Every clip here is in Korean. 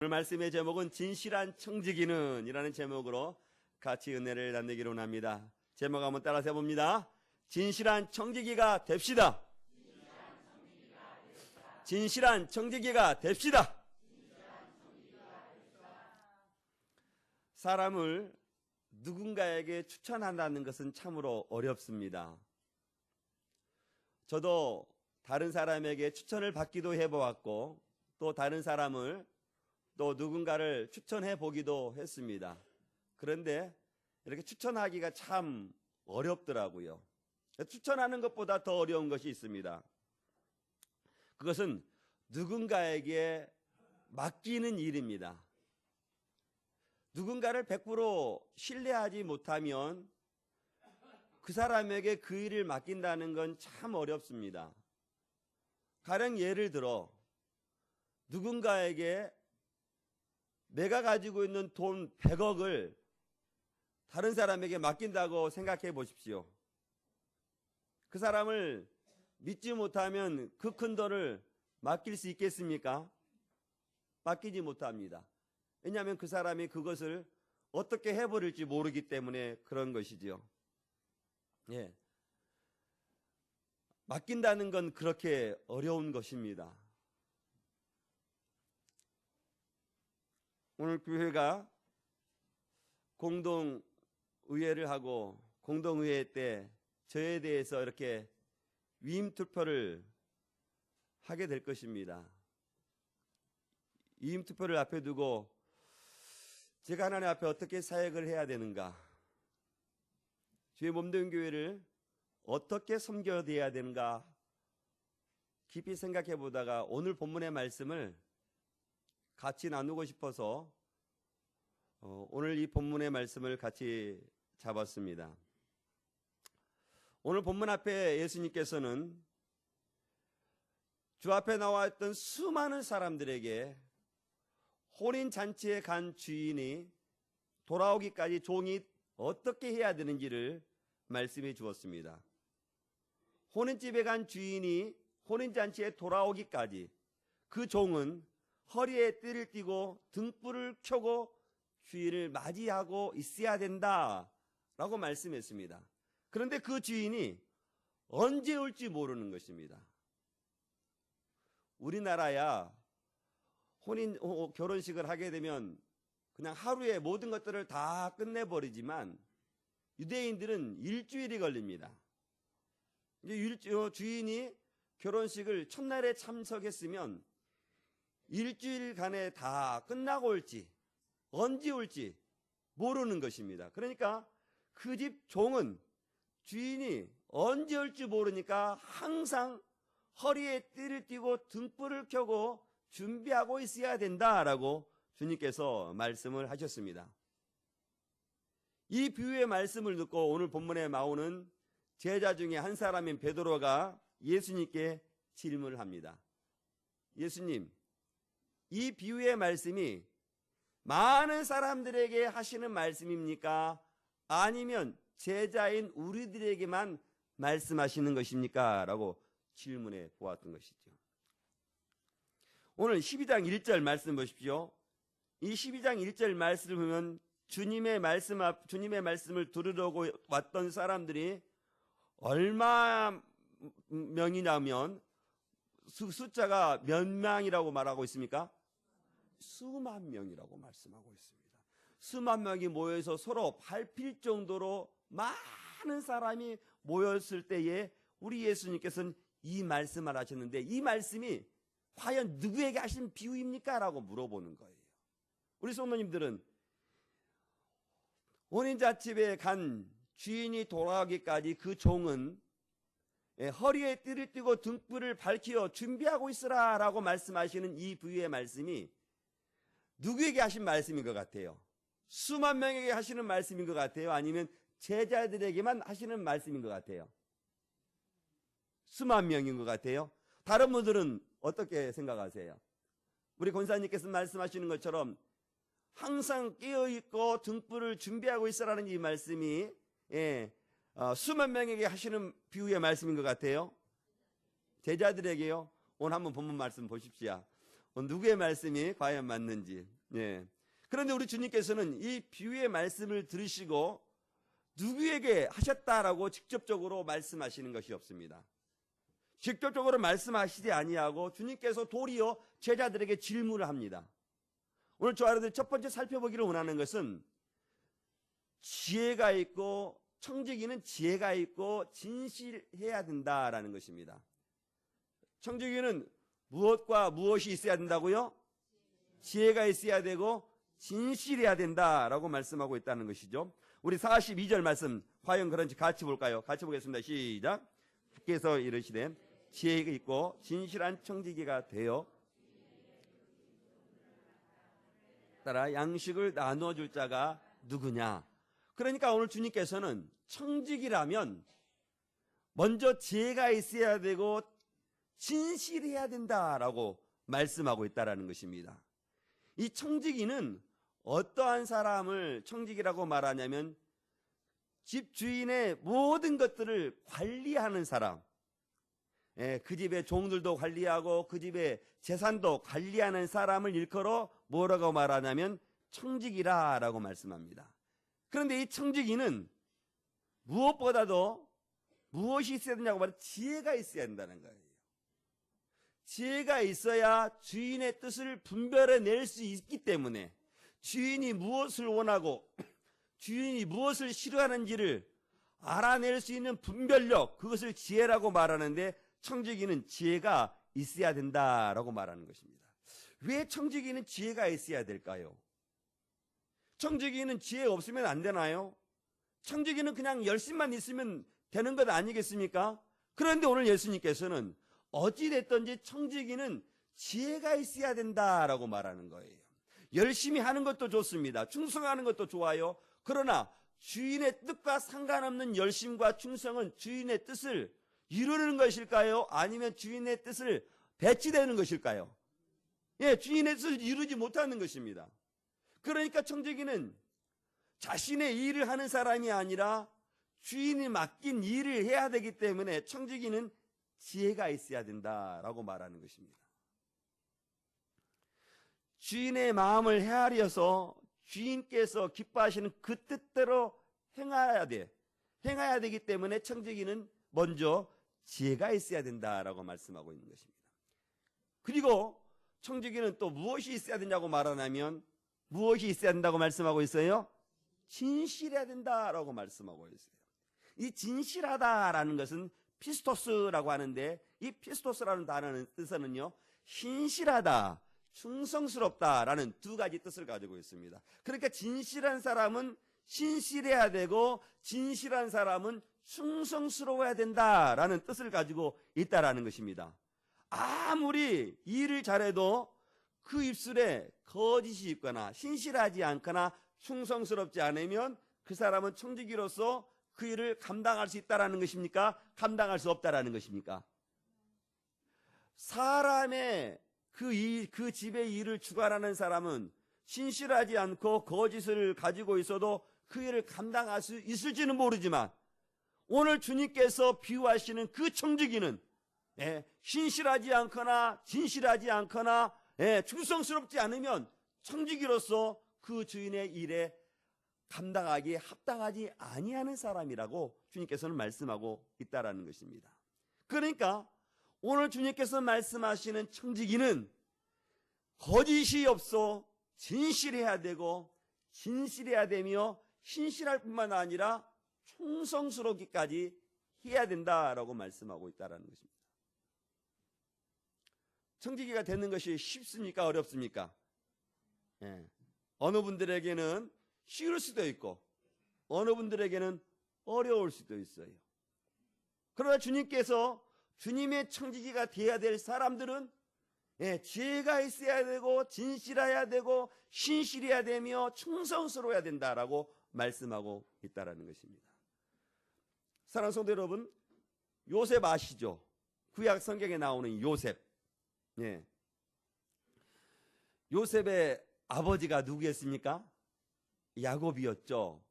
오늘 말씀의 제목은 진실한 청지기는 이라는 제목으로 같이 은혜를 나누기로 합니다. 제목 한번 따라서 해봅니다. 진실한 청지기가 됩시다. 진실한 청지기가 됩시다. 사람을 누군가에게 추천한다는 것은 참으로 어렵습니다. 저도 다른 사람에게 추천을 받기도 해보았고 또 다른 사람을 또 누군가를 추천해 보기도 했습니다. 그런데 이렇게 추천하기가 참 어렵더라고요. 추천하는 것보다 더 어려운 것이 있습니다. 그것은 누군가에게 맡기는 일입니다. 누군가를 100% 신뢰하지 못하면 그 사람에게 그 일을 맡긴다는 건 참 어렵습니다. 가령 예를 들어 누군가에게 내가 가지고 있는 돈 100억을 다른 사람에게 맡긴다고 생각해 보십시오. 그 사람을 믿지 못하면 그 큰 돈을 맡길 수 있겠습니까? 맡기지 못합니다. 왜냐하면 그 사람이 그것을 어떻게 해버릴지 모르기 때문에 그런 것이지요. 예. 맡긴다는 건 그렇게 어려운 것입니다. 오늘 교회가 공동의회를 하고 공동의회 때 저에 대해서 이렇게 위임 투표를 하게 될 것입니다. 위임 투표를 앞에 두고 제가 하나님 앞에 어떻게 사역을 해야 되는가, 주의 몸된 교회를 어떻게 섬겨야 되는가 깊이 생각해 보다가 오늘 본문의 말씀을 같이 나누고 싶어서 오늘 이 본문의 말씀을 같이 잡았습니다. 오늘 본문 앞에 예수님께서는 주 앞에 나와 있던 수많은 사람들에게 혼인잔치에 간 주인이 돌아오기까지 종이 어떻게 해야 되는지를 말씀해 주었습니다. 혼인집에 간 주인이 혼인잔치에 돌아오기까지 그 종은 허리에 띠를 띠고 등불을 켜고 주인을 맞이하고 있어야 된다라고 말씀했습니다. 그런데 그 주인이 언제 올지 모르는 것입니다. 우리나라야 결혼식을 하게 되면 그냥 하루에 모든 것들을 다 끝내버리지만 유대인들은 일주일이 걸립니다. 주인이 결혼식을 첫날에 참석했으면 일주일간에 다 끝나고 올지 언제 올지 모르는 것입니다. 그러니까 그 집 종은 주인이 언제 올지 모르니까 항상 허리에 띠를 띠고 등불을 켜고 준비하고 있어야 된다라고 주님께서 말씀을 하셨습니다. 이 비유의 말씀을 듣고 오늘 본문에 나오는 제자 중에 한 사람인 베드로가 예수님께 질문을 합니다. 예수님, 이 비유의 말씀이 많은 사람들에게 하시는 말씀입니까? 아니면 제자인 우리들에게만 말씀하시는 것입니까? 라고 질문해 보았던 것이죠. 오늘 12장 1절 말씀 보십시오. 이 12장 1절 말씀을 보면 주님의 말씀을 들으려고 왔던 사람들이 얼마 명이냐면 숫자가 몇 명이라고 말하고 있습니까? 수만 명이라고 말씀하고 있습니다. 수만 명이 모여서 서로 밟힐 정도로 많은 사람이 모였을 때에 우리 예수님께서는 이 말씀을 하셨는데 이 말씀이 과연 누구에게 하신 비유입니까? 라고 물어보는 거예요. 우리 성도님들은 혼인잔치에 간 주인이 돌아오기까지 그 종은 허리에 띠를 띠고 등불을 밝히어 준비하고 있으라 라고 말씀하시는 이 비유의 말씀이 누구에게 하신 말씀인 것 같아요? 수만 명에게 하시는 말씀인 것 같아요? 아니면 제자들에게만 하시는 말씀인 것 같아요? 수만 명인 것 같아요? 다른 분들은 어떻게 생각하세요? 우리 권사님께서 말씀하시는 것처럼 항상 깨어있고 등불을 준비하고 있으라는 이 말씀이 수만 명에게 하시는 비유의 말씀인 것 같아요? 제자들에게요? 오늘 한번 본문 말씀 보십시오. 누구의 말씀이 과연 맞는지. 예. 그런데 우리 주님께서는 이 비유의 말씀을 들으시고 누구에게 하셨다라고 직접적으로 말씀하시는 것이 없습니다. 직접적으로 말씀하시지 아니하고 주님께서 도리어 제자들에게 질문을 합니다. 오늘 저 아이들 첫 번째 살펴보기를 원하는 것은 지혜가 있고 청지기는 지혜가 있고 진실해야 된다라는 것입니다. 청지기는 무엇과 무엇이 있어야 된다고요? 지혜가 있어야 되고 진실해야 된다라고 말씀하고 있다는 것이죠. 우리 42절 말씀 과연 그런지 같이 볼까요? 같이 보겠습니다. 시작. 주께서 이르시되 지혜가 있고 진실한 청지기가 되어 따라 양식을 나누어줄 자가 누구냐. 그러니까 오늘 주님께서는 청지기라면 먼저 지혜가 있어야 되고 진실해야 된다라고 말씀하고 있다는 것입니다. 이 청지기는 어떠한 사람을 청지기라고 말하냐면 집 주인의 모든 것들을 관리하는 사람, 그 집의 종들도 관리하고 그 집의 재산도 관리하는 사람을 일컬어 뭐라고 말하냐면 청지기라라고 말씀합니다. 그런데 이 청지기는 무엇보다도 무엇이 있어야 되냐고 말하면 지혜가 있어야 된다는 거예요. 지혜가 있어야 주인의 뜻을 분별해낼 수 있기 때문에 주인이 무엇을 원하고 주인이 무엇을 싫어하는지를 알아낼 수 있는 분별력, 그것을 지혜라고 말하는데 청지기는 지혜가 있어야 된다라고 말하는 것입니다. 왜 청지기는 지혜가 있어야 될까요? 청지기는 지혜 없으면 안 되나요? 청지기는 그냥 열심만 있으면 되는 것 아니겠습니까? 그런데 오늘 예수님께서는 어찌됐든지 청지기는 지혜가 있어야 된다라고 말하는 거예요. 열심히 하는 것도 좋습니다. 충성하는 것도 좋아요. 그러나 주인의 뜻과 상관없는 열심과 충성은 주인의 뜻을 이루는 것일까요? 아니면 주인의 뜻을 배치되는 것일까요? 예, 주인의 뜻을 이루지 못하는 것입니다. 그러니까 청지기는 자신의 일을 하는 사람이 아니라 주인이 맡긴 일을 해야 되기 때문에 청지기는 지혜가 있어야 된다라고 말하는 것입니다. 주인의 마음을 헤아려서 주인께서 기뻐하시는 그 뜻대로 행해야 되기 때문에 청지기는 먼저 지혜가 있어야 된다라고 말씀하고 있는 것입니다. 그리고 청지기는 또 무엇이 있어야 되냐고 말하냐면 무엇이 있어야 된다고 말씀하고 있어요? 진실해야 된다라고 말씀하고 있어요. 이 진실하다라는 것은 피스토스라고 하는데 이 피스토스라는 단어는 뜻은요 신실하다, 충성스럽다라는 두 가지 뜻을 가지고 있습니다. 그러니까 진실한 사람은 신실해야 되고 진실한 사람은 충성스러워야 된다라는 뜻을 가지고 있다라는 것입니다. 아무리 일을 잘해도 그 입술에 거짓이 있거나 신실하지 않거나 충성스럽지 않으면 그 사람은 청지기로서 그 일을 감당할 수 있다라는 것입니까? 감당할 수 없다라는 것입니까? 사람의 그 집의 일을 주관하는 사람은 신실하지 않고 거짓을 가지고 있어도 그 일을 감당할 수 있을지는 모르지만 오늘 주님께서 비유하시는 그 청지기는 신실하지 않거나 진실하지 않거나 충성스럽지 않으면 청지기로서 그 주인의 일에 감당하기에 합당하지 아니하는 사람이라고 주님께서는 말씀하고 있다라는 것입니다. 그러니까 오늘 주님께서 말씀하시는 청지기는 거짓이 없어 진실해야 되고 진실해야 되며 신실할 뿐만 아니라 충성스럽기까지 해야 된다라고 말씀하고 있다라는 것입니다. 청지기가 되는 것이 쉽습니까? 어렵습니까? 어느 분들에게는 쉬울 수도 있고 어느 분들에게는 어려울 수도 있어요. 그러나 주님께서 주님의 청지기가 되어야 될 사람들은 지혜가 있어야 되고 진실해야 되고 신실해야 되며 충성스러워야 된다라고 말씀하고 있다라는 것입니다. 사랑하는 성도 여러분, 요셉 아시죠? 구약 성경에 나오는 요셉. 요셉의 아버지가 누구였습니까? 야곱이었죠.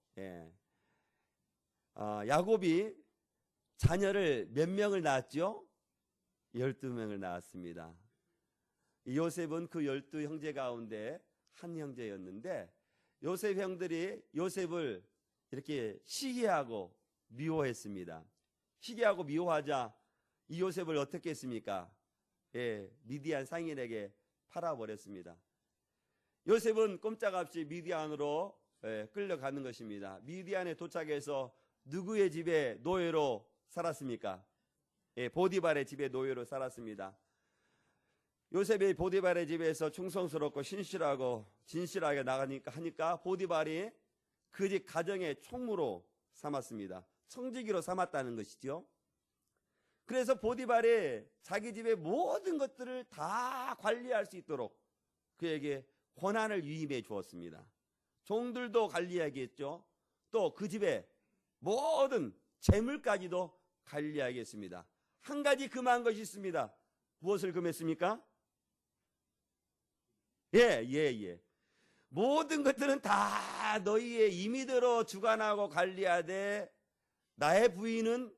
야곱이 자녀를 몇 명을 낳았죠? 12명을 낳았습니다. 요셉은 그 12형제 가운데 한 형제였는데 요셉 형들이 요셉을 이렇게 시기하고 미워했습니다. 시기하고 미워하자 이 요셉을 어떻게 했습니까? 미디안 상인에게 팔아버렸습니다. 요셉은 꼼짝없이 미디안으로 끌려가는 것입니다. 미디안에 도착해서 누구의 집에 노예로 살았습니까? 보디발의 집에 노예로 살았습니다. 요셉이 보디발의 집에서 충성스럽고 신실하고 진실하게 하니까 보디발이 그 집 가정의 총무로 삼았습니다. 청지기로 삼았다는 것이죠. 그래서 보디발이 자기 집의 모든 것들을 다 관리할 수 있도록 그에게 권한을 위임해 주었습니다. 종들도 관리하게 했죠. 또 그 집의 모든 재물까지도 관리하겠습니다. 한 가지 금한 것이 있습니다. 무엇을 금했습니까? 모든 것들은 다 너희의 임의대로 주관하고 관리하되 나의 부인은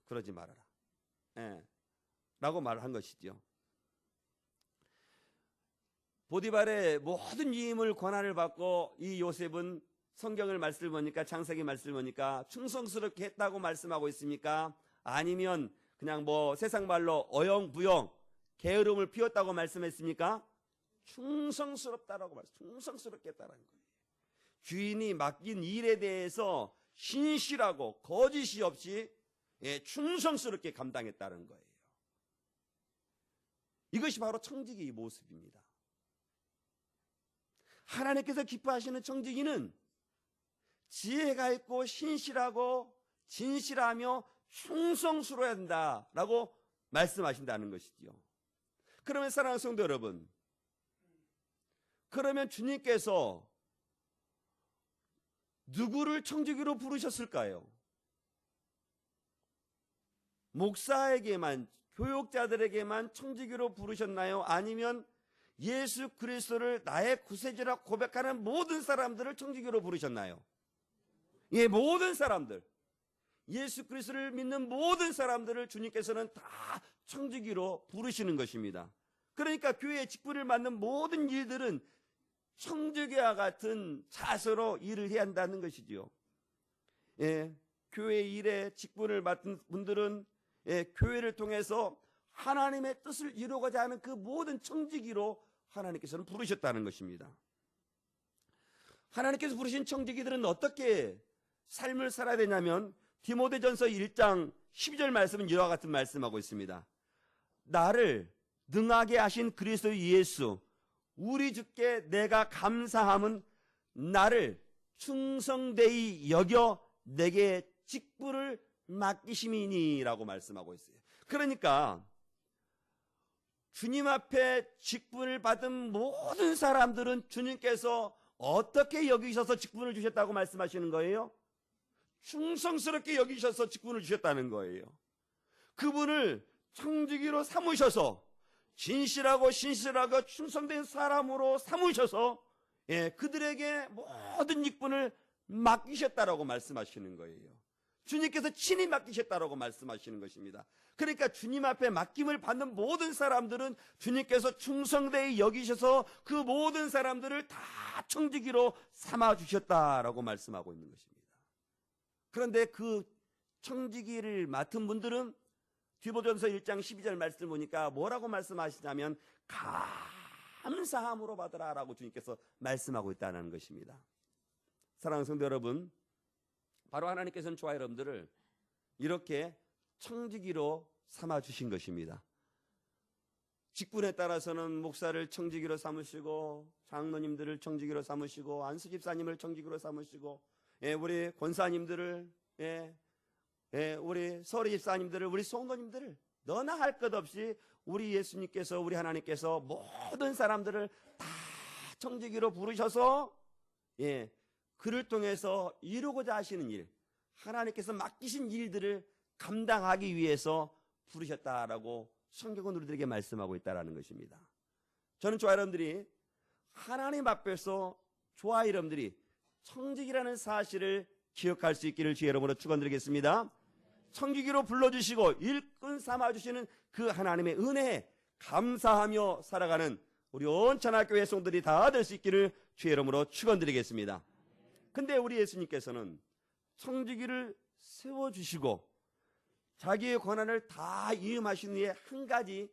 그러지 말아라. 라고 말한 것이죠. 보디발의 모든 위임을 권한을 받고 이 요셉은 성경을 말씀을 보니까 창세기 말씀을 보니까 충성스럽게 했다고 말씀하고 있습니까? 아니면 그냥 세상 말로 어영부영 게으름을 피웠다고 말씀했습니까? 충성스럽다라고 충성스럽게 했다는 거예요. 주인이 맡긴 일에 대해서 신실하고 거짓이 없이 충성스럽게 감당했다는 거예요. 이것이 바로 청지기의 모습입니다. 하나님께서 기뻐하시는 청지기는 지혜가 있고 신실하고 진실하며 충성스러워야 한다라고 말씀하신다는 것이지요. 그러면 사랑하는 성도 여러분, 그러면 주님께서 누구를 청지기로 부르셨을까요? 목사에게만, 교육자들에게만 청지기로 부르셨나요? 아니면 예수 그리스도를 나의 구세주라 고백하는 모든 사람들을 청지기로 부르셨나요? 모든 사람들, 예수 그리스도를 믿는 모든 사람들을 주님께서는 다 청지기로 부르시는 것입니다. 그러니까 교회의 직분을 맡는 모든 일들은 청지기와 같은 자세로 일을 해야 한다는 것이지요. 교회 일에 직분을 맡은 분들은 교회를 통해서 하나님의 뜻을 이루고자 하는 그 모든 청지기로 하나님께서는 부르셨다는 것입니다. 하나님께서 부르신 청지기들은 어떻게 삶을 살아야 되냐면 디모데전서 1장 12절 말씀은 이와 같은 말씀하고 있습니다. 나를 능하게 하신 그리스도 예수 우리 주께 내가 감사함은 나를 충성되이 여겨 내게 직분을 맡기심이니라고 말씀하고 있어요. 그러니까 주님 앞에 직분을 받은 모든 사람들은 주님께서 어떻게 여기셔서 직분을 주셨다고 말씀하시는 거예요? 충성스럽게 여기셔서 직분을 주셨다는 거예요. 그분을 청지기로 삼으셔서 진실하고 신실하고 충성된 사람으로 삼으셔서 그들에게 모든 직분을 맡기셨다라고 말씀하시는 거예요. 주님께서 친히 맡기셨다라고 말씀하시는 것입니다. 그러니까 주님 앞에 맡김을 받는 모든 사람들은 주님께서 충성되이 여기셔서 그 모든 사람들을 다 청지기로 삼아주셨다라고 말씀하고 있는 것입니다. 그런데 그 청지기를 맡은 분들은 디모데전서 1장 12절 말씀을 보니까 뭐라고 말씀하시냐면 감사함으로 받으라라고 주님께서 말씀하고 있다는 것입니다. 사랑하는 성도 여러분, 바로 하나님께서는 저와 여러분들을 이렇게 청지기로 삼아주신 것입니다. 직분에 따라서는 목사를 청지기로 삼으시고 장로님들을 청지기로 삼으시고 안수집사님을 청지기로 삼으시고 우리 권사님들을 우리 서리집사님들을 우리 성도님들을 너나 할 것 없이 우리 예수님께서 우리 하나님께서 모든 사람들을 다 청지기로 부르셔서 그를 통해서 이루고자 하시는 일, 하나님께서 맡기신 일들을 감당하기 위해서 부르셨다라고 성경은 우리들에게 말씀하고 있다는 것입니다. 저는 저와 여러분들이 하나님 앞에서 저와 여러분들이 청지기라는 사실을 기억할 수 있기를 주의 이름으로 축원드리겠습니다. 청지기로 불러주시고 일꾼 삼아주시는 그 하나님의 은혜, 감사하며 살아가는 우리 온 천하교회 성도들이 다 될 수 있기를 주의 이름으로 축원드리겠습니다. 근데 우리 예수님께서는 청지기를 세워주시고 자기의 권한을 다 이음하신 후에 한 가지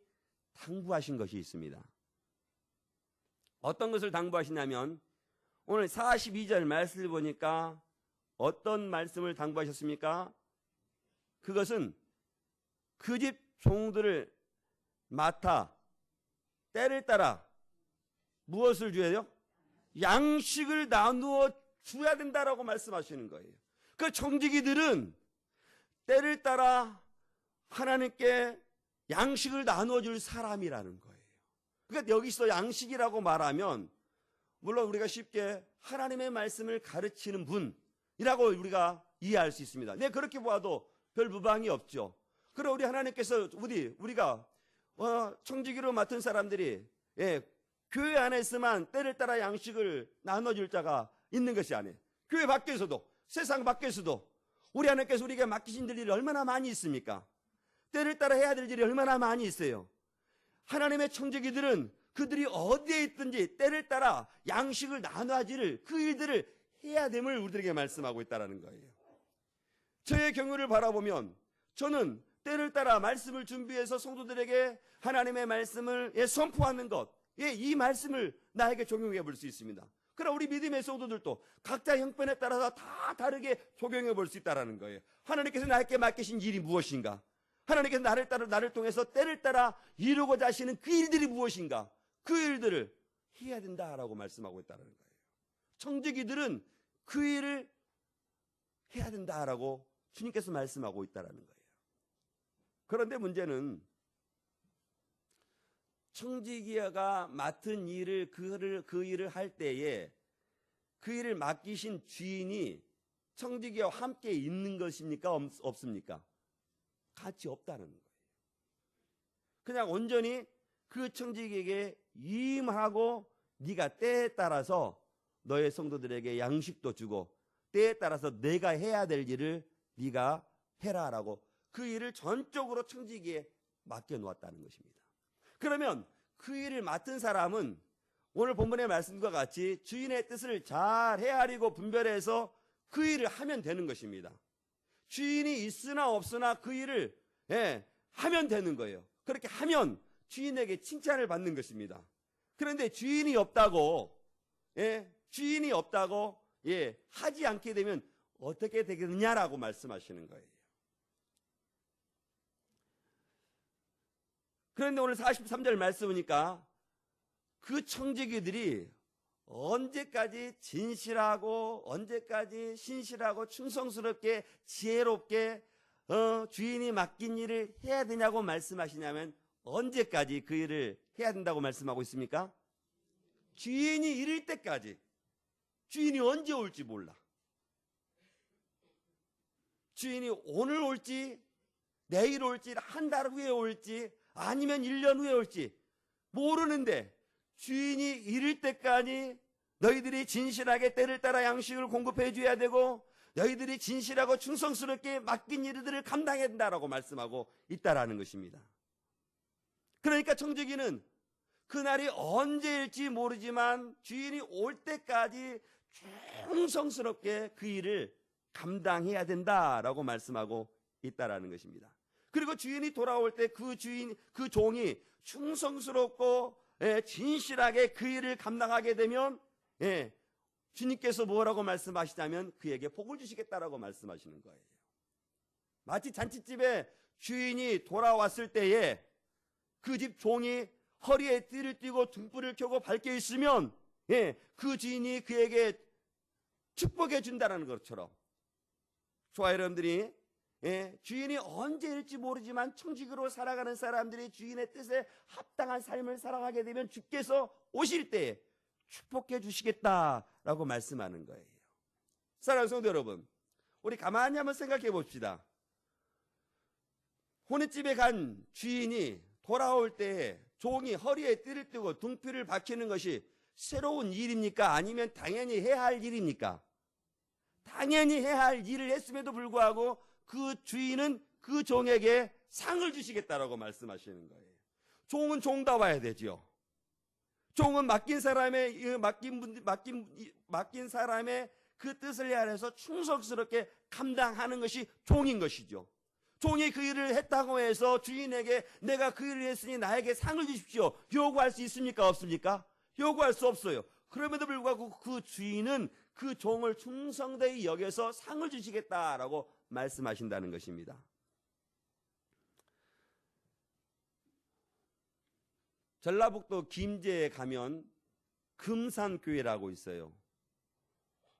당부하신 것이 있습니다. 어떤 것을 당부하시냐면 오늘 42절 말씀을 보니까 어떤 말씀을 당부하셨습니까? 그것은 그 집 종들을 맡아 때를 따라 무엇을 줘야 돼요? 양식을 나누어 줘야 된다라고 말씀하시는 거예요. 그 청지기들은 때를 따라 하나님께 양식을 나누어 줄 사람이라는 거예요. 그러니까 여기서 양식이라고 말하면 물론 우리가 쉽게 하나님의 말씀을 가르치는 분이라고 우리가 이해할 수 있습니다. 네, 그렇게 보아도 별 무방이 없죠. 그럼 우리 하나님께서 우리가 청지기로 맡은 사람들이 교회 안에서만 때를 따라 양식을 나눠줄 자가 있는 것이 아니에요. 교회 밖에서도 세상 밖에서도 우리 하나님께서 우리에게 맡기신 일이 얼마나 많이 있습니까? 때를 따라 해야 될 일이 얼마나 많이 있어요. 하나님의 청지기들은 그들이 어디에 있든지 때를 따라 양식을 나눠주를 그 일들을 해야 됨을 우리들에게 말씀하고 있다는 거예요. 저의 경우를 바라보면 저는 때를 따라 말씀을 준비해서 성도들에게 하나님의 말씀을 선포하는 것, 이 말씀을 나에게 적용해 볼 수 있습니다. 그러나 우리 믿음의 성도들도 각자 형편에 따라서 다 다르게 적용해 볼 수 있다는 거예요. 하나님께서 나에게 맡기신 일이 무엇인가? 하나님께서 나를 통해서 때를 따라 이루고자 하시는 그 일들이 무엇인가? 그 일들을 해야 된다라고 말씀하고 있다는 거예요. 청지기들은 그 일을 해야 된다라고 주님께서 말씀하고 있다는 거예요. 그런데 문제는 청지기가 맡은 일을 그 일을 할 때에 그 일을 맡기신 주인이 청지기와 함께 있는 것입니까? 없습니까? 같이 없다는 거예요. 그냥 온전히 그 청지기에게 임하고 네가 때에 따라서 너의 성도들에게 양식도 주고 때에 따라서 내가 해야 될 일을 네가 해라라고 그 일을 전적으로 청지기에 맡겨놓았다는 것입니다. 그러면 그 일을 맡은 사람은 오늘 본문의 말씀과 같이 주인의 뜻을 잘 헤아리고 분별해서 그 일을 하면 되는 것입니다. 주인이 있으나 없으나 그 일을 하면 되는 거예요. 그렇게 하면 주인에게 칭찬을 받는 것입니다. 그런데 주인이 없다고 하지 않게 되면 어떻게 되겠느냐라고 말씀하시는 거예요. 그런데 오늘 43절 말씀 보니까 그 청지기들이 언제까지 진실하고 언제까지 신실하고 충성스럽게 지혜롭게 주인이 맡긴 일을 해야 되냐고 말씀하시냐면 언제까지 그 일을 해야 된다고 말씀하고 있습니까? 주인이 이를 때까지. 주인이 언제 올지 몰라. 주인이 오늘 올지 내일 올지 한 달 후에 올지 아니면 1년 후에 올지 모르는데 주인이 이를 때까지 너희들이 진실하게 때를 따라 양식을 공급해 줘야 되고 너희들이 진실하고 충성스럽게 맡긴 일들을 감당해야 된다라고 말씀하고 있다라는 것입니다. 그러니까 청지기는 그날이 언제일지 모르지만 주인이 올 때까지 충성스럽게 그 일을 감당해야 된다라고 말씀하고 있다라는 것입니다. 그리고 주인이 돌아올 때 그 종이 충성스럽고 진실하게 그 일을 감당하게 되면 주님께서 뭐라고 말씀하시냐면 그에게 복을 주시겠다라고 말씀하시는 거예요. 마치 잔치집에 주인이 돌아왔을 때에 그 집 종이 허리에 띠를 띠고 등불을 켜고 밝혀 있으면 그 주인이 그에게 축복해 준다는 것처럼 좋아요, 여러분들이 주인이 언제일지 모르지만 청지기로 살아가는 사람들이 주인의 뜻에 합당한 삶을 살아가게 되면 주께서 오실 때에 축복해 주시겠다라고 말씀하는 거예요. 사랑하는 성도 여러분, 우리 가만히 한번 생각해 봅시다. 혼인집에 간 주인이 돌아올 때에 종이 허리에 띠를 띠고 등불을 밝히는 것이 새로운 일입니까? 아니면 당연히 해야 할 일입니까? 당연히 해야 할 일을 했음에도 불구하고 그 주인은 그 종에게 상을 주시겠다라고 말씀하시는 거예요. 종은 종다워야 되죠. 종은 맡긴 사람의 그 뜻을 아래서 충성스럽게 감당하는 것이 종인 것이죠. 종이 그 일을 했다고 해서 주인에게 내가 그 일을 했으니 나에게 상을 주십시오, 요구할 수 있습니까? 없습니까? 요구할 수 없어요. 그럼에도 불구하고 그 주인은 그 종을 충성되이 여겨서 상을 주시겠다라고 말씀하신다는 것입니다. 전라북도 김제에 가면 금산교회라고 있어요.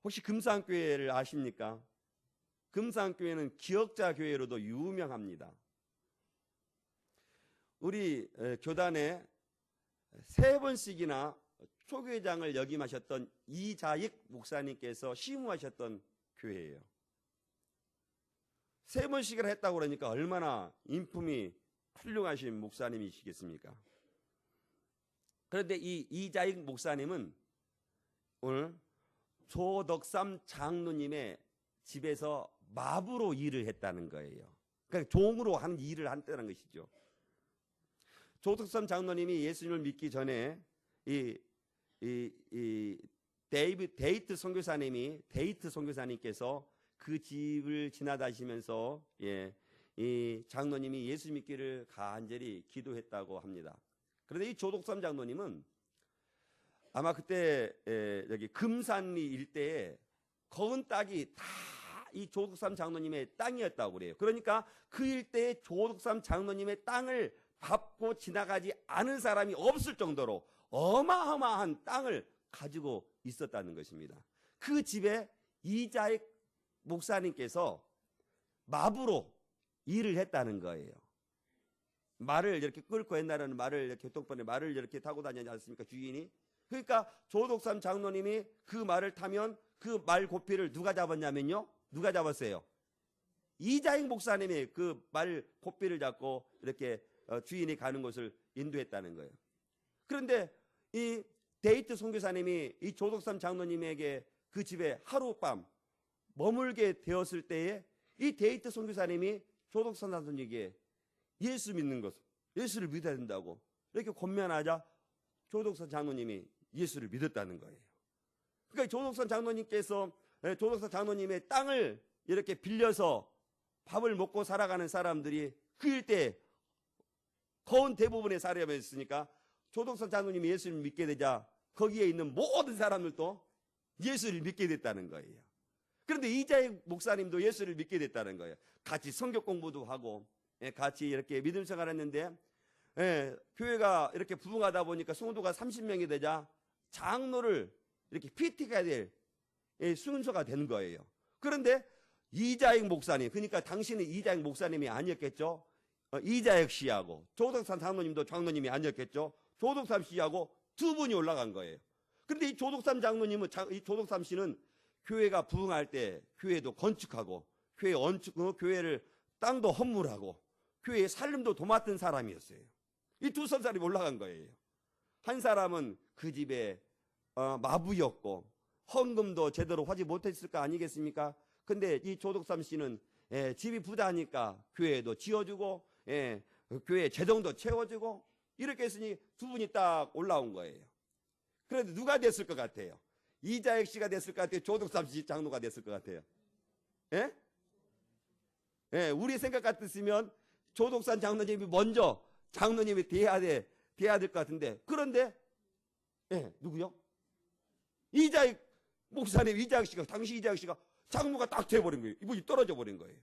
혹시 금산교회를 아십니까? 금산교회는 기억자교회로도 유명합니다. 우리 교단에 3번씩이나 초교회장을 역임하셨던 이자익 목사님께서 시무하셨던 교회예요. 3번씩이나 했다고 그러니까 얼마나 인품이 훌륭하신 목사님이시겠습니까? 그런데 이 이자익 목사님은 오늘 조덕삼 장로님의 집에서 마부로 일을 했다는 거예요. 그러니까 종으로 하는 일을 한다는 것이죠. 조덕삼 장로님이 예수님을 믿기 전에 데이트 선교사님께서 그 집을 지나다니시면서 이 장로님이 예수 믿기를 간절히 기도했다고 합니다. 그런데 이 조덕삼 장로님은 아마 그때 여기 금산리 일대에 거은 땅이 다 이 조덕삼 장로님의 땅이었다고 그래요. 그러니까 그 일대에 조덕삼 장로님의 땅을 밟고 지나가지 않은 사람이 없을 정도로 어마어마한 땅을 가지고 있었다는 것입니다. 그 집에 이자익 목사님께서 마부로 일을 했다는 거예요. 말을 이렇게 끌고, 옛날에는 말을 교통편에 말을 이렇게 타고 다니지 않습니까? 주인이. 그러니까 조덕삼 장로님이 그 말을 타면 그 말 고삐를 누가 잡았냐면요. 누가 잡았어요? 이자익 목사님이 그 말 고삐를 잡고 이렇게 주인이 가는 곳을 인도했다는 거예요. 그런데 이 데이트 선교사님이 이 조덕삼 장로님에게 그 집에 하룻밤 머물게 되었을 때에 이 데이트 선교사님이 조덕삼 장로님에게 예수 믿는 것, 예수를 믿어야 된다고 이렇게 권면하자 조덕삼 장로님이 예수를 믿었다는 거예요. 그러니까 조덕삼 장로님의 땅을 이렇게 빌려서 밥을 먹고 살아가는 사람들이 그 일대에 거의 대부분의 사람이었으니까 조덕삼 장로님이 예수를 믿게 되자 거기에 있는 모든 사람들도 예수를 믿게 됐다는 거예요. 그런데 이자익 목사님도 예수를 믿게 됐다는 거예요. 같이 성경 공부도 하고 같이 이렇게 믿음 생활했는데 교회가 이렇게 부흥하다 보니까 성도가 30명이 되자 장로를 이렇게 PT가 될 순서가 된 거예요. 그런데 이자익 목사님, 그러니까 당신은 이자익 목사님이 아니었겠죠. 이자익 씨하고 조덕삼 장로님도 장로님이 아니었겠죠. 조덕삼 씨하고 두 분이 올라간 거예요. 그런데 이 조덕삼 장로님은, 이 조덕삼 씨는 교회가 부흥할 때 교회도 건축하고 교회를 땅도 헌물하고 교회의 살림도 도맡은 사람이었어요. 이 두 사람이 올라간 거예요. 한 사람은 그 집에 마부였고 헌금도 제대로 하지 못했을 거 아니겠습니까? 근데 이 조덕삼 씨는 집이 부자니까 교회도 지어주고 교회 재정도 채워주고 이렇게 했으니 두 분이 딱 올라온 거예요. 그런데 누가 됐을 것 같아요? 이자익 씨가 됐을 것 같아요? 조덕삼 씨 장로가 됐을 것 같아요? 우리 생각 같았으면 조덕삼 장로님이 먼저 장로님이 돼야 될 것 같은데, 그런데 누구요? 이자익 목사님, 당시 이자익 씨가 장로가 딱 돼버린 거예요. 이분이 떨어져 버린 거예요.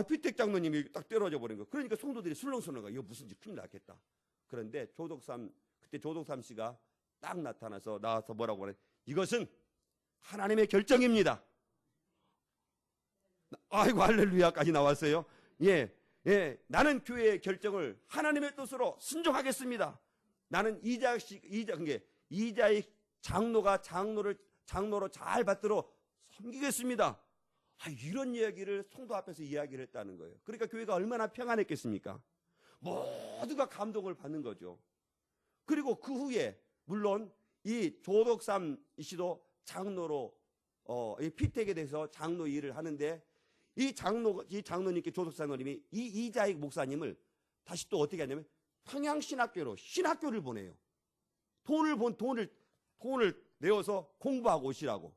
피택 장로님이 딱 떨어져 버린 거예요. 그러니까 성도들이 술렁술렁 이거 무슨 일 큰일 났겠다. 그런데 그때 조덕삼 씨가 딱 나와서 뭐라고 그래? 이것은 하나님의 결정입니다. 아이고 할렐루야까지 나왔어요. 나는 교회의 결정을 하나님의 뜻으로 순종하겠습니다. 나는 이자익 장로가 장로로 잘 받들어 섬기겠습니다. 이런 이야기를 성도 앞에서 이야기를 했다는 거예요. 그러니까 교회가 얼마나 평안했겠습니까? 모두가 감동을 받는 거죠. 그리고 그 후에 물론 이 조덕삼 씨도 장로로 이 피택에 대해서 장로 일을 하는데 이 장로님께 조덕삼 장로님이 이 이자익 목사님을 다시 또 어떻게 하냐면 평양신학교로 신학교를 보내요. 돈을 내어서 공부하고 오시라고.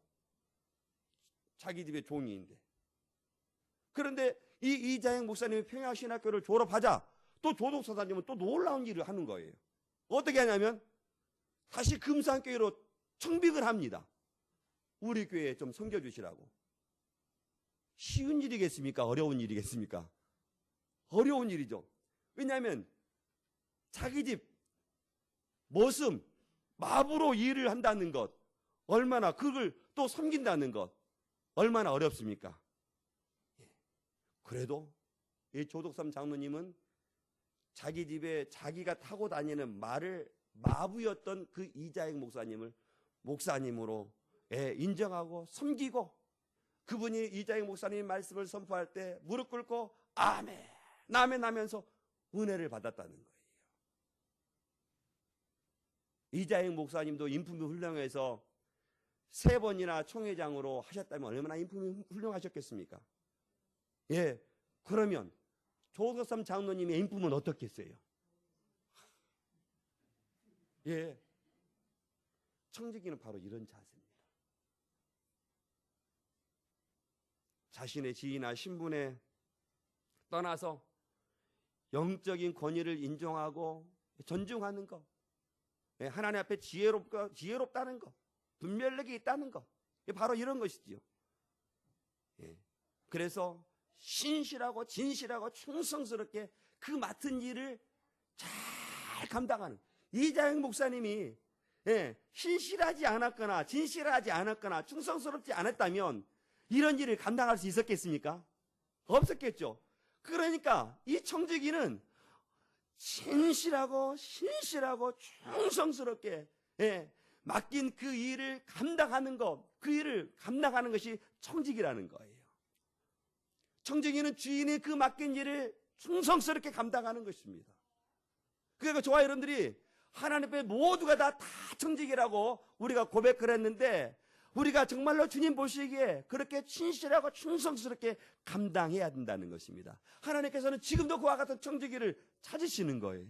자기 집의 종이인데. 그런데 이 이자영 목사님이 평양신학교를 졸업하자 또 조독사사님은 또 놀라운 일을 하는 거예요. 어떻게 하냐면 다시 금산교회로 청빙을 합니다. 우리 교회에 좀 섬겨주시라고. 쉬운 일이겠습니까? 어려운 일이겠습니까? 어려운 일이죠. 왜냐하면 자기 집 머슴, 마부로 일을 한다는 것, 얼마나 그걸 또 섬긴다는 것, 얼마나 어렵습니까? 그래도 이 조덕삼 장로님은 자기 집에 자기가 타고 다니는 말을 마부였던 그 이자익 목사님을 목사님으로 인정하고 섬기고, 그분이 이자익 목사님의 말씀을 선포할 때 무릎 꿇고 아멘, 아멘 하면서 은혜를 받았다는 거예요. 이자익 목사님도 인품이 훌륭해서 3번이나 총회장으로 하셨다면 얼마나 인품이 훌륭하셨겠습니까? 예, 그러면 조덕삼 장로님의 인품은 어떻겠어요? 예, 청지기는 바로 이런 자세입니다. 자신의 지위나 신분에 떠나서 영적인 권위를 인정하고 존중하는 것, 하나님 앞에 지혜롭다는 것, 분별력이 있다는 것, 바로 이런 것이지요. 그래서 신실하고 진실하고 충성스럽게 그 맡은 일을 잘 감당하는, 이자영 목사님이 신실하지 않았거나 진실하지 않았거나 충성스럽지 않았다면 이런 일을 감당할 수 있었겠습니까? 없었겠죠. 그러니까 이 청지기는 신실하고 신실하고 충성스럽게 맡긴 그 일을 감당하는 것, 그 일을 감당하는 것이 청지기라는 거예요. 청지기는 주인이 그 맡긴 일을 충성스럽게 감당하는 것입니다. 그러니까 저와 여러분들이 하나님 앞에 모두가 다 청지기라고 우리가 고백을 했는데, 우리가 정말로 주님 보시기에 그렇게 신실하고 충성스럽게 감당해야 된다는 것입니다. 하나님께서는 지금도 그와 같은 청지기를 찾으시는 거예요.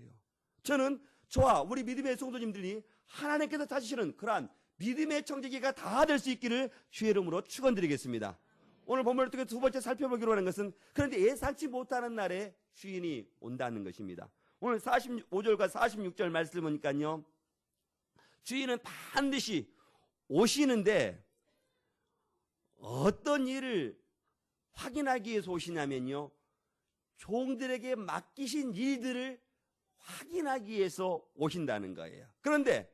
저는 저와 우리 믿음의 성도님들이 하나님께서 찾으시는 그러한 믿음의 청지기가 다 될 수 있기를 주의 이름으로 축원드리겠습니다. 오늘 본문을 통해 두 번째 살펴보기로 하는 것은, 그런데 예상치 못하는 날에 주인이 온다는 것입니다. 오늘 45절과 46절 말씀을 보니까요, 주인은 반드시 오시는데 어떤 일을 확인하기 위해서 오시냐면요, 종들에게 맡기신 일들을 확인하기 위해서 오신다는 거예요. 그런데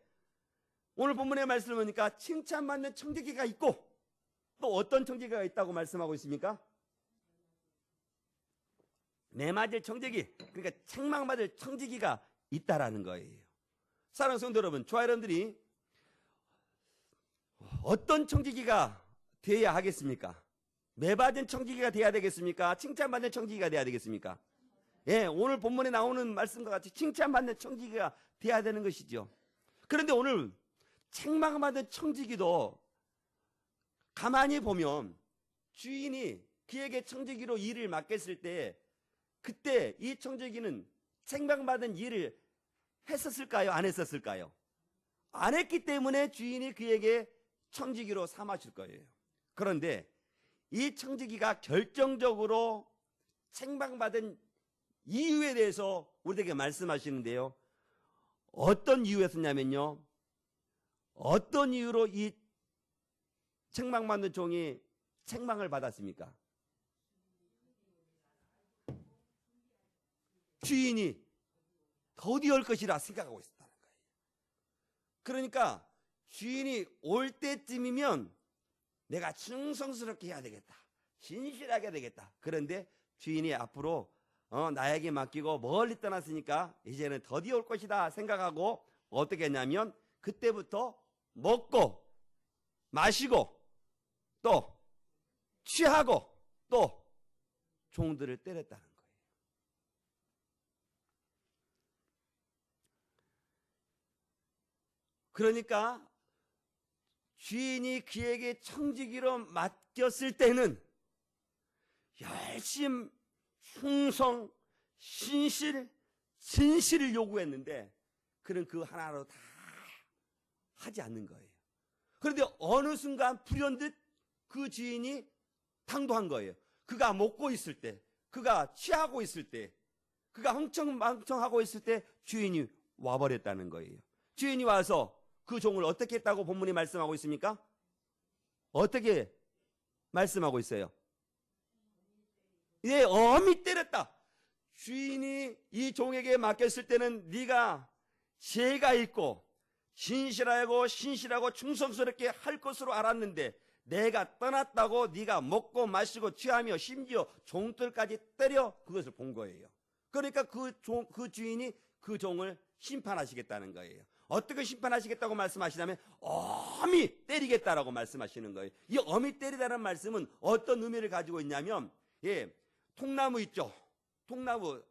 오늘 본문의 말씀을 보니까 칭찬받는 청지기가 있고, 또 어떤 청지기가 있다고 말씀하고 있습니까? 매맞을 청지기, 그러니까 책망받을 청지기가 있다라는 거예요. 사랑하는 성도 여러분, 저와 여러분들이 어떤 청지기가 되어야 하겠습니까? 매받은 청지기가 되어야 되겠습니까? 칭찬받는 청지기가 되어야 되겠습니까? 예, 오늘 본문에 나오는 말씀과 같이 칭찬받는 청지기가 되어야 되는 것이죠. 그런데 오늘 책망받은 청지기도 가만히 보면 주인이 그에게 청지기로 일을 맡겼을 때, 그때 이 청지기는 책망받은 일을 했었을까요? 안 했었을까요? 안 했기 때문에 주인이 그에게 청지기로 삼아줄 거예요. 그런데 이 청지기가 결정적으로 책망받은 이유에 대해서 우리에게 말씀하시는데요, 어떤 이유였었냐면요, 어떤 이유로 이 책망받는 종이 책망을 받았습니까? 주인이 더디 올 것이라 생각하고 있었다는 거예요. 그러니까 주인이 올 때쯤이면 내가 충성스럽게 해야 되겠다, 신실하게 해야 되겠다. 그런데 주인이 앞으로 나에게 맡기고 멀리 떠났으니까 이제는 더디 올 것이다 생각하고 어떻게 했냐면, 그때부터 먹고 마시고 또 취하고 또 종들을 때렸다는 거예요. 그러니까 주인이 그에게 청지기로 맡겼을 때는 열심, 충성, 신실, 진실을 요구했는데 그는 그 하나로 다 하지 않는 거예요. 그런데 어느 순간 불현듯 그 주인이 당도한 거예요. 그가 먹고 있을 때, 그가 취하고 있을 때, 그가 흥청망청하고 있을 때 주인이 와버렸다는 거예요. 주인이 와서 그 종을 어떻게 했다고 본문이 말씀하고 있습니까? 어떻게 말씀하고 있어요? 예, 엄히 때렸다. 주인이 이 종에게 맡겼을 때는 네가 죄가 있고 신실하고 충성스럽게 할 것으로 알았는데 내가 떠났다고 네가 먹고 마시고 취하며 심지어 종들까지 때려 그것을 본 거예요. 그러니까 그 주인이 그 종을 심판하시겠다는 거예요. 어떻게 심판하시겠다고 말씀하시냐면 엄히 때리겠다라고 말씀하시는 거예요. 이 엄히 때리다는 말씀은 어떤 의미를 가지고 있냐면, 예, 통나무 있죠. 통나무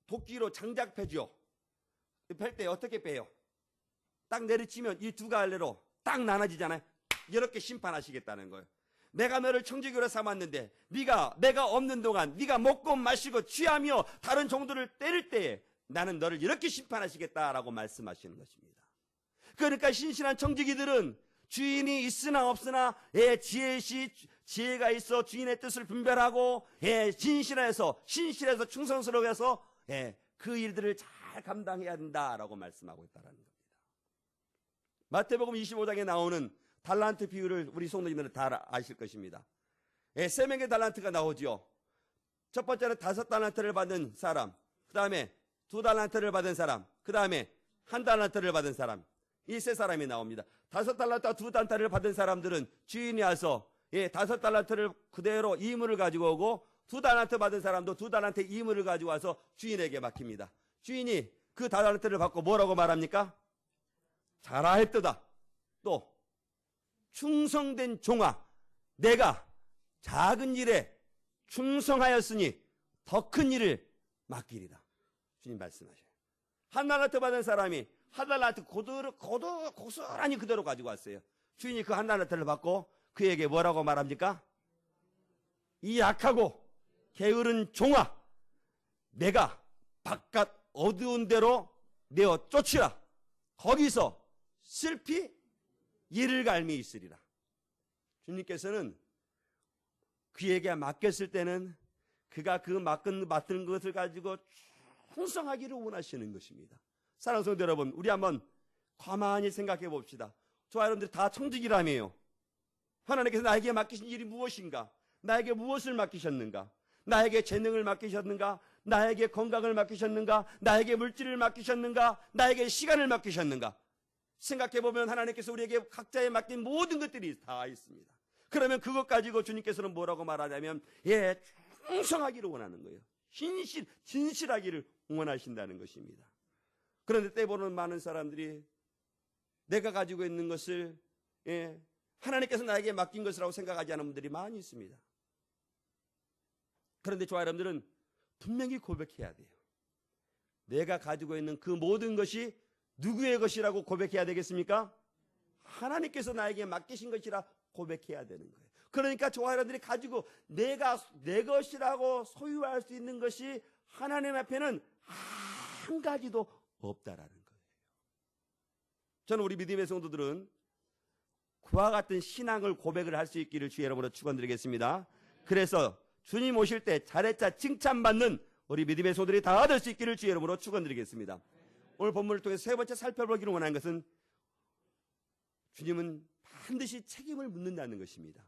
도끼로 장작 패죠. 팰 때 어떻게 빼요? 딱 내리치면 이 두 갈래로 딱 나눠지잖아요. 이렇게 심판하시겠다는 거예요. 내가 너를 청지기로 삼았는데 내가 없는 동안 네가 먹고 마시고 취하며 다른 종들을 때릴 때에 나는 너를 이렇게 심판하시겠다라고 말씀하시는 것입니다. 그러니까 신실한 청지기들은 주인이 있으나 없으나 지혜가 있어 주인의 뜻을 분별하고 신실해서 충성스러워 해서 그 일들을 잘 감당해야 된다라고 말씀하고 있다는 겁니다. 마태복음 25장에 나오는 달란트 비유를 우리 성도님들은 다 아실 것입니다. 세 명의 달란트가 나오죠. 첫 번째는 5달란트를 받은 사람, 그 다음에 2달란트를 받은 사람, 그 다음에 1달란트를 받은 사람, 이 세 사람이 나옵니다. 5달란트와 2달란트를 받은 사람들은 주인이 와서 5달란트를 그대로 이물을 가지고 오고 2달란트 받은 사람도 2달란트 이물을 가지고 와서 주인에게 맡깁니다. 주인이 그 달란트를 받고 뭐라고 말합니까? 잘하였도다. 또 충성된 종아, 내가 작은 일에 충성하였으니 더 큰 일을 맡기리다. 주님 말씀하셔요. 1달란트 받은 사람이 1달란트 고스란히 그대로 가지고 왔어요. 주인이 그 1달란트를 받고 그에게 뭐라고 말합니까? 이 약하고 게으른 종아, 내가 바깥 어두운 데로 내어 쫓으라. 거기서 슬피 이를 갈미 있으리라. 주님께서는 그에게 맡겼을 때는 그가 그 맡은 것을 가지고 충성하기를 원하시는 것입니다. 사랑하는 성도 여러분, 우리 한번 가만히 생각해 봅시다. 저와 여러분들 다 청지기라며요. 하나님께서 나에게 맡기신 일이 무엇인가? 나에게 무엇을 맡기셨는가? 나에게 재능을 맡기셨는가? 나에게 건강을 맡기셨는가? 나에게 물질을 맡기셨는가? 나에게 시간을 맡기셨는가? 생각해보면 하나님께서 우리에게 각자에 맡긴 모든 것들이 다 있습니다. 그러면 그것 가지고 주님께서는 뭐라고 말하냐면 충성하기를 원하는 거예요. 진실하기를 원하신다는 것입니다. 그런데 때보는 많은 사람들이 내가 가지고 있는 것을 하나님께서 나에게 맡긴 것이라고 생각하지 않는 분들이 많이 있습니다. 그런데 저와 여러분들은 분명히 고백해야 돼요. 내가 가지고 있는 그 모든 것이 누구의 것이라고 고백해야 되겠습니까? 하나님께서 나에게 맡기신 것이라 고백해야 되는 거예요. 그러니까 저와 여러분들이 가지고 내 것이라고 소유할 수 있는 것이 하나님 앞에는 한 가지도 없다라는 거예요. 저는 우리 믿음의 성도들은 그와 같은 신앙을 고백을 할 수 있기를 주의 이름으로 축원드리겠습니다. 그래서 주님 오실 때 잘했자 칭찬받는 우리 믿음의 성도들이 다 될 수 있기를 주의 이름으로 축원드리겠습니다. 오늘 본문을 통해서 세 번째 살펴보기를 원하는 것은 주님은 반드시 책임을 묻는다는 것입니다.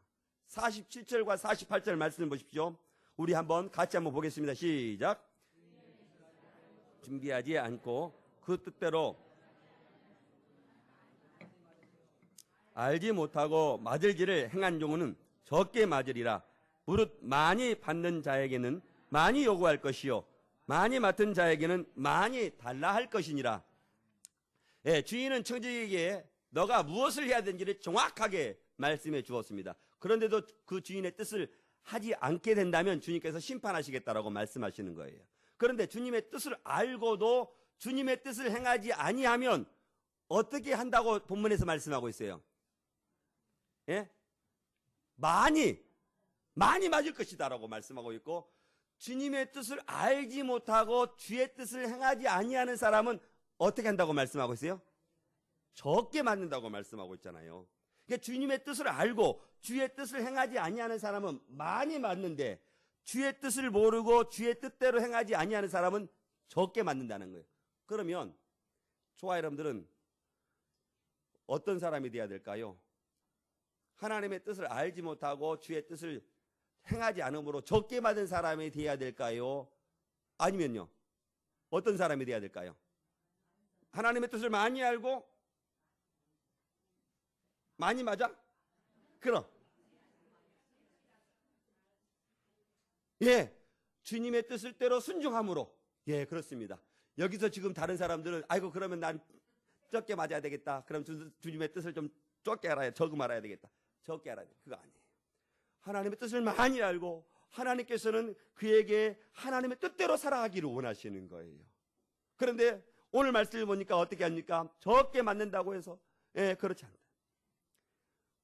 47절과 48절 말씀을 보십시오. 우리 같이 한번 보겠습니다. 시작. 준비하지 않고 그 뜻대로 알지 못하고 맞을 일을 행한 종은 적게 맞으리라. 무릇 많이 받는 자에게는 많이 요구할 것이요 많이 맡은 자에게는 많이 달라 할 것이니라. 주인은 청지기에게 너가 무엇을 해야 되는지를 정확하게 말씀해 주었습니다. 그런데도 그 주인의 뜻을 하지 않게 된다면 주님께서 심판하시겠다라고 말씀하시는 거예요. 그런데 주님의 뜻을 알고도 주님의 뜻을 행하지 아니하면 어떻게 한다고 본문에서 말씀하고 있어요? 많이 맞을 것이다라고 말씀하고 있고 주님의 뜻을 알지 못하고 주의 뜻을 행하지 아니하는 사람은 어떻게 한다고 말씀하고 있어요? 적게 맞는다고 말씀하고 있잖아요. 그러니까 주님의 뜻을 알고 주의 뜻을 행하지 아니하는 사람은 많이 맞는데, 주의 뜻을 모르고 주의 뜻대로 행하지 아니하는 사람은 적게 맞는다는 거예요. 그러면 저와 여러분들은 어떤 사람이 되어야 될까요? 하나님의 뜻을 알지 못하고 주의 뜻을 행하지 않으므로 적게 맞은 사람이 되어야 될까요? 아니면요, 어떤 사람이 되어야 될까요? 하나님의 뜻을 많이 알고 많이 맞아? 그럼 예, 주님의 뜻을 대로 순종함으로. 예, 그렇습니다. 여기서 지금 다른 사람들은 아이고 그러면 난 적게 맞아야 되겠다. 그럼 주님의 뜻을 좀 적게 알아야, 적음 알아야 되겠다. 적게 알아야 돼. 그거 아니에요. 하나님의 뜻을 많이 알고 하나님께서는 그에게 하나님의 뜻대로 살아가기를 원하시는 거예요. 그런데 오늘 말씀을 보니까 어떻게 합니까? 적게 맞는다고 해서 예, 그렇지 않다.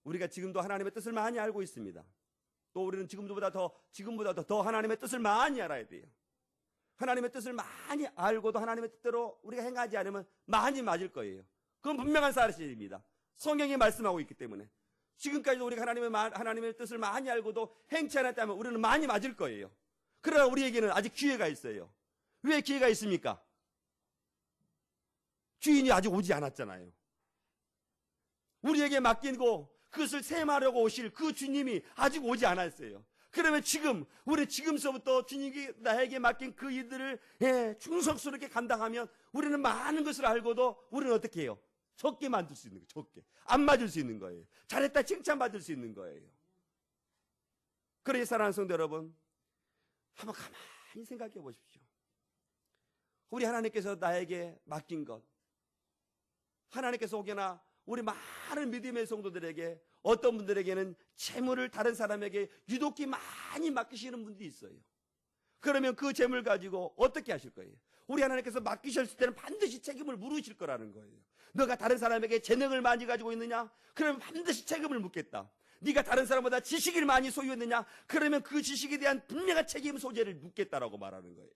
우리가 지금도 하나님의 뜻을 많이 알고 있습니다. 또 우리는 지금보다 더 하나님의 뜻을 많이 알아야 돼요. 하나님의 뜻을 많이 알고도 하나님의 뜻대로 우리가 행하지 않으면 많이 맞을 거예요. 그건 분명한 사실입니다. 성경이 말씀하고 있기 때문에. 지금까지도 우리가 하나님의 뜻을 많이 알고도 행치 않았다면 우리는 많이 맞을 거예요. 그러나 우리에게는 아직 기회가 있어요. 왜 기회가 있습니까? 주인이 아직 오지 않았잖아요. 우리에게 맡기고 그것을 셈하려고 오실 그 주님이 아직 오지 않았어요. 그러면 우리 지금서부터 주님이 나에게 맡긴 그 일들을 충성스럽게 감당하면 우리는 많은 것을 알고도 우리는 어떻게 해요? 적게 만들 수 있는 거예요. 적게. 안 맞을 수 있는 거예요. 잘했다 칭찬받을 수 있는 거예요. 그러니 사랑하는 성도 여러분, 한번 가만히 생각해 보십시오. 우리 하나님께서 나에게 맡긴 것, 하나님께서 혹여나 우리 많은 믿음의 성도들에게, 어떤 분들에게는 재물을 다른 사람에게 유독히 많이 맡기시는 분들이 있어요. 그러면 그 재물 가지고 어떻게 하실 거예요? 우리 하나님께서 맡기셨을 때는 반드시 책임을 물으실 거라는 거예요. 너가 다른 사람에게 재능을 많이 가지고 있느냐? 그러면 반드시 책임을 묻겠다. 네가 다른 사람보다 지식을 많이 소유했느냐? 그러면 그 지식에 대한 분명한 책임 소재를 묻겠다라고 말하는 거예요.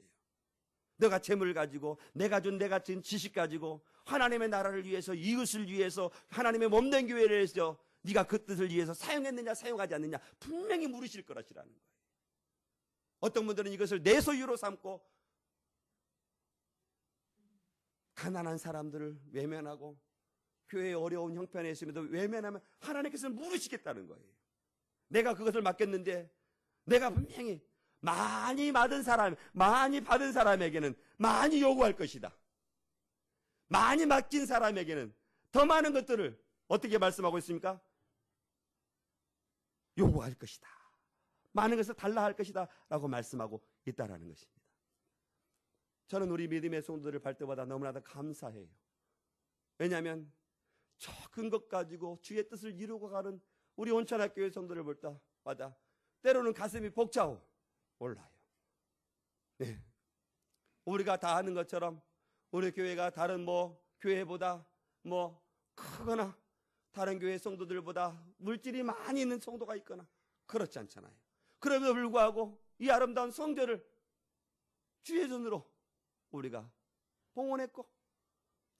너가 재물을 가지고 내가 준 지식 가지고 하나님의 나라를 위해서, 이웃을 위해서, 하나님의 몸된 교회를 위해서 네가 그 뜻을 위해서 사용했느냐 사용하지 않느냐 분명히 물으실 거라시라는 거예요. 어떤 분들은 이것을 내 소유로 삼고 가난한 사람들을 외면하고 교회의 어려운 형편에 있음에도 외면하면 하나님께서는 물으시겠다는 거예요. 내가 그것을 맡겼는데 내가 분명히 많이 받은 사람에게는 많이 요구할 것이다. 많이 맡긴 사람에게는 더 많은 것들을 어떻게 말씀하고 있습니까? 요구할 것이다. 많은 것을 달라 할 것이다 라고 말씀하고 있다라는 것입니다. 저는 우리 믿음의 성도들을 볼 때마다 너무나도 감사해요. 왜냐하면 적은 것 가지고 주의 뜻을 이루고 가는 우리 온천학교의 성도를 볼 때마다 때로는 가슴이 벅차오 올라요. 네. 우리가 다 아는 것처럼 우리 교회가 다른 교회보다 크거나 다른 교회 성도들보다 물질이 많이 있는 성도가 있거나 그렇지 않잖아요. 그럼에도 불구하고 이 아름다운 성전을 주의 손으로 우리가 봉헌했고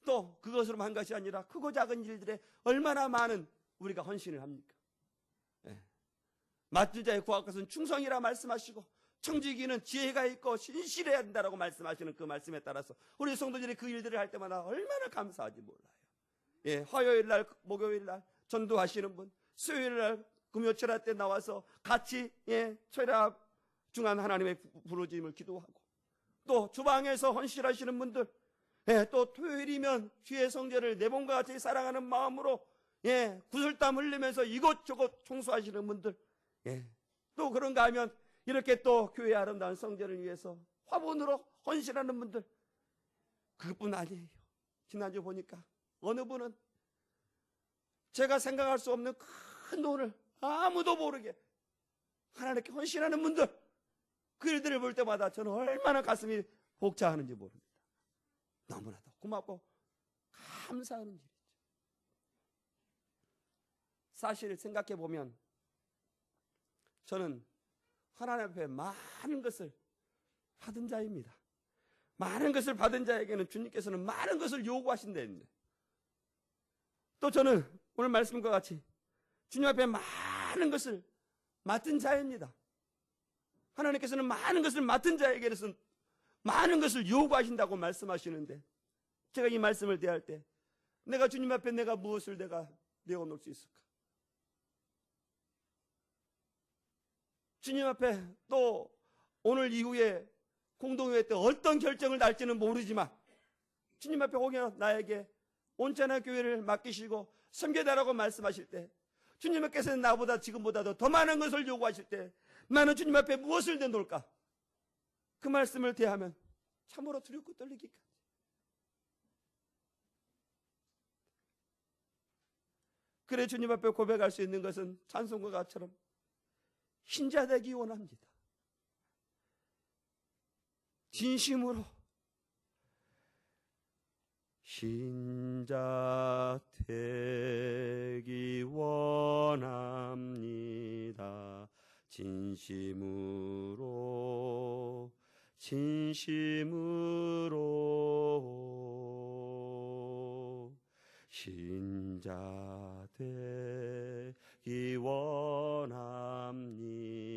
또 그것으로만 한 것이 아니라 크고 작은 일들에 얼마나 많은 우리가 헌신을 합니까? 맡은 자의 구할 것은 충성이라 말씀하시고 청지기는 지혜가 있고 신실해야 한다라고 말씀하시는 그 말씀에 따라서 우리 성도들이 그 일들을 할 때마다 얼마나 감사하지 몰라요. 화요일 날, 목요일 날 전도하시는 분, 수요일 날 금요철학 때 나와서 같이 철학 중한 하나님의 부르짖음을 기도하고 또 주방에서 헌신하시는 분들, 또 토요일이면 주의 성전을 내 몸과 같이 사랑하는 마음으로 구슬땀 흘리면서 이곳저곳 청소하시는 분들, 또 그런가 하면 이렇게 또 교회의 아름다운 성전을 위해서 화분으로 헌신하는 분들, 그것뿐 아니에요. 지난주 보니까 어느 분은 제가 생각할 수 없는 큰 돈을 아무도 모르게 하나님께 헌신하는 분들, 그 일들을 볼 때마다 저는 얼마나 가슴이 벅차하는지 모릅니다. 너무나도 고맙고 감사하는 일이죠. 사실 생각해 보면 저는 하나님 앞에 많은 것을 받은 자입니다. 많은 것을 받은 자에게는 주님께서는 많은 것을 요구하신다는데, 또 저는 오늘 말씀과 같이 주님 앞에 많은 것을 맡은 자입니다. 하나님께서는 많은 것을 맡은 자에게는 많은 것을 요구하신다고 말씀하시는데, 제가 이 말씀을 대할 때 내가 주님 앞에 내가 무엇을 내가 내어놓을 수 있을까? 주님 앞에 또 오늘 이후에 공동회의 때 어떤 결정을 날지는 모르지만 주님 앞에 혹여 나에게 온전한 교회를 맡기시고 섬겨달라고 말씀하실 때, 주님께서는 나보다 지금보다도 더 많은 것을 요구하실 때 나는 주님 앞에 무엇을 내놓을까? 그 말씀을 대하면 참으로 두렵고 떨리기까지. 그래 주님 앞에 고백할 수 있는 것은 찬송가 가처럼 신자 되기 원합니다. 진심으로 신자 되기 원합니다. 진심으로 신자 되기 원합니다.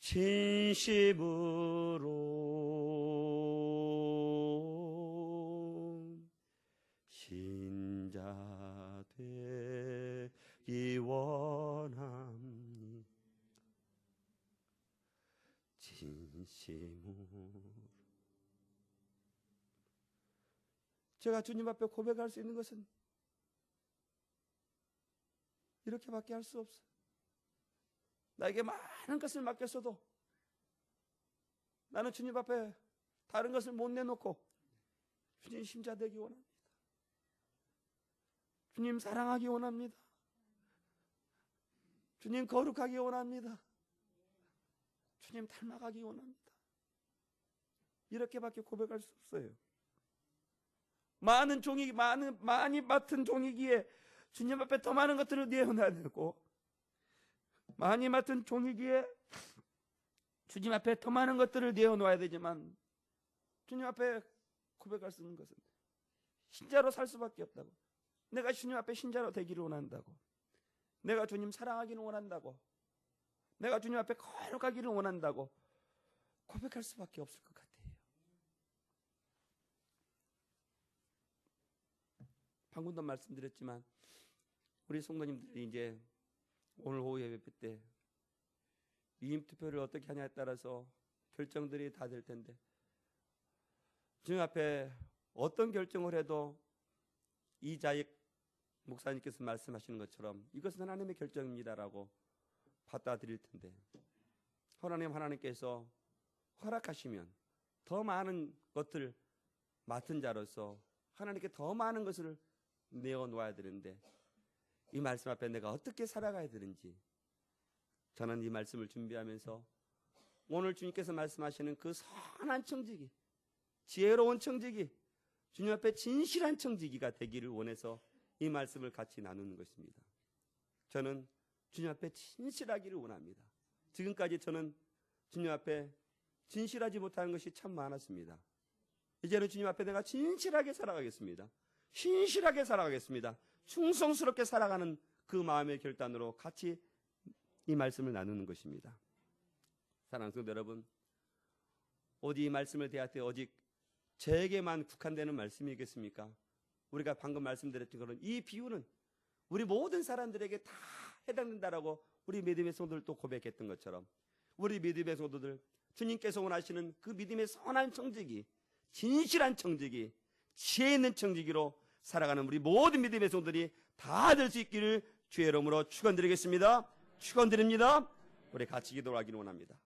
진심으로 신자 되기 원합니다. 진심으로. 제가 주님 앞에 고백할 수 있는 것은 이렇게밖에 할 수 없어요. 나에게 많은 것을 맡겼어도 나는 주님 앞에 다른 것을 못 내놓고 주님 신자 되기 원합니다. 주님 사랑하기 원합니다. 주님 거룩하기 원합니다. 주님 닮아가기 원합니다. 이렇게밖에 고백할 수 없어요. 많이 맡은 종이기에 주님 앞에 더 많은 것들을 내어놔야 되고, 많이 맡은 종이기에 주님 앞에 더 많은 것들을 내어놓아야 되지만, 주님 앞에 고백할 수 있는 것은 신자로 살 수밖에 없다고. 내가 주님 앞에 신자로 되기를 원한다고. 내가 주님 사랑하기를 원한다고. 내가 주님 앞에 거룩하기를 원한다고 고백할 수밖에 없을 것 같아요. 방금도 말씀드렸지만 우리 성도님들이 이제 오늘 오후 예배 때 위임 투표를 어떻게 하냐에 따라서 결정들이 다 될 텐데, 주님 앞에 어떤 결정을 해도 이자익 목사님께서 말씀하시는 것처럼 이것은 하나님의 결정입니다라고 받아들일 텐데, 하나님께서 허락하시면 더 많은 것을 맡은 자로서 하나님께 더 많은 것을 내어놓아야 되는데, 이 말씀 앞에 내가 어떻게 살아가야 되는지, 저는 이 말씀을 준비하면서 오늘 주님께서 말씀하시는 그 선한 청지기, 지혜로운 청지기, 주님 앞에 진실한 청지기가 되기를 원해서 이 말씀을 같이 나누는 것입니다. 저는 주님 앞에 진실하기를 원합니다. 지금까지 저는 주님 앞에 진실하지 못하는 것이 참 많았습니다. 이제는 주님 앞에 내가 진실하게 살아가겠습니다. 신실하게 살아가겠습니다. 충성스럽게 살아가는 그 마음의 결단으로 같이 이 말씀을 나누는 것입니다. 사랑하는 성도 여러분, 어디 이 말씀을 대할 때 오직 저에게만 국한되는 말씀이겠습니까? 우리가 방금 말씀드렸던 것은 이 비유는 우리 모든 사람들에게 다 해당된다라고 우리 믿음의 성도들도 고백했던 것처럼, 우리 믿음의 성도들, 주님께서 원하시는 그 믿음의 선한 청지기, 진실한 청지기, 지혜 있는 청지기로 살아가는 우리 모든 믿음의 성도들이 다 될 수 있기를 주의 이름으로 축원드리겠습니다. 축원드립니다. 우리 같이 기도하기를 원합니다.